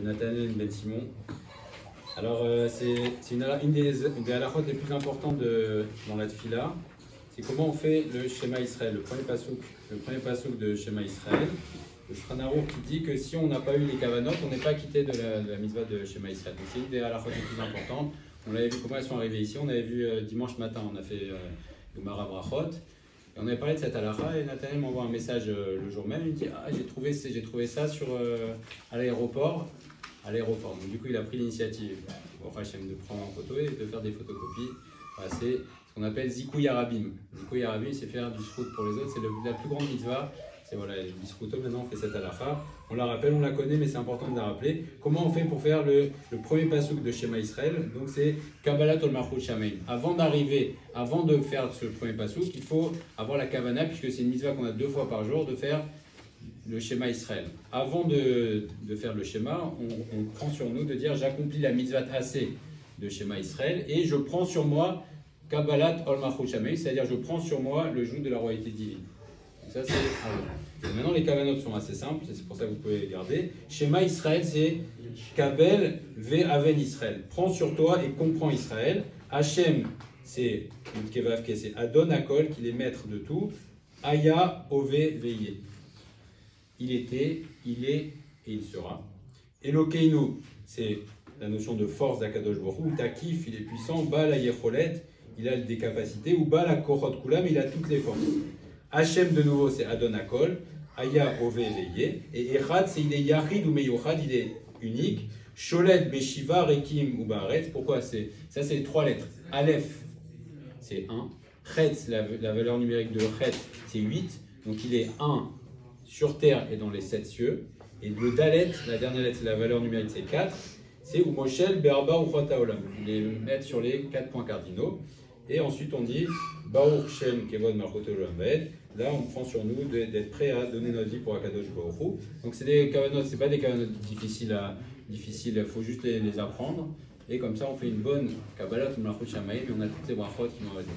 Nathanaël Ben Simon. Alors, c'est une des halakhot les plus importantes dans la tfila. C'est comment on fait le Shema Israël, le premier pasouk de Shema Israël. Le Shulchan Aruch qui dit que si on n'a pas eu les kavanot, on n'est pas quitté de la mitzvah de Shema Israël. Donc c'est une des halakhot les plus importantes. On l'avait vu comment elles sont arrivées ici. On avait vu dimanche matin, on a fait le Mara Brachot. Et on avait parlé de cette halakha et Nathanaël m'envoie un message le jour même. Il me dit j'ai trouvé ça à l'aéroport. Donc du coup il a pris l'initiative de prendre en photo et de faire des photocopies. Voilà, c'est ce qu'on appelle Zikouy Arabim. Zikouy Arabim, c'est faire du srout pour les autres. C'est la plus grande mitzvah. C'est voilà, le bisrouto, maintenant on fait cette halakha. On la rappelle, on la connaît, mais c'est important de la rappeler. Comment on fait pour faire le premier pasouk de Shema Israël? Donc c'est Kabbalat ol Malchut Shamayim. Avant de faire ce premier pasouk, il faut avoir la kavana, puisque c'est une mitzvah qu'on a 2 fois par jour, de faire le Shema Israël. Avant de faire le Shema, on prend sur nous de dire j'accomplis la mitzvah assez de Shema Israël et je prends sur moi Kabbalat ol Malchut Shamayim, c'est-à-dire je prends sur moi le joug de la royauté divine. Ça, c'est avant. Maintenant, les kavanot sont assez simples, c'est pour ça que vous pouvez les garder. Shema Israël, c'est Kabel ve Aven Israël. Prends sur toi et comprends Israël. Hachem, c'est Adon Akol, qui est maître de tout. Aya Ove Veye. Il était, il est et il sera. Elokeinu, c'est la notion de force d'Akadosh Baruch Hu. Takif, il est puissant. Baal Yecholet, il a des capacités. Ou Baal Kochot Kulam, il a toutes les forces. Hachem de nouveau c'est Adon Akol, Aya Ove Veye, et Echad c'est il est Yachid ou Meyuchad, il est unique. Sholet Beshiva Rekim ou Baaretz, pourquoi ça c'est les 3 lettres. Aleph c'est 1, Chet la valeur numérique de Chet c'est 8, donc il est 1 sur terre et dans les 7 cieux. Et le Dalet, la dernière lettre, la valeur numérique c'est 4, c'est Umoshel Berba ou Olam, il est mettre sur les 4 points cardinaux. Et ensuite on dit Baruch Shem Kevod Malchut Olam. Là on prend sur nous d'être prêt à donner notre vie pour Akadosh Baruch Hu. Donc c'est des kavanot, c'est pas des kavanot difficiles, il faut juste les apprendre. Et comme ça on fait une bonne Kabbalat Malchut Shamayim et on a toutes les brachot qui m'ont aidé.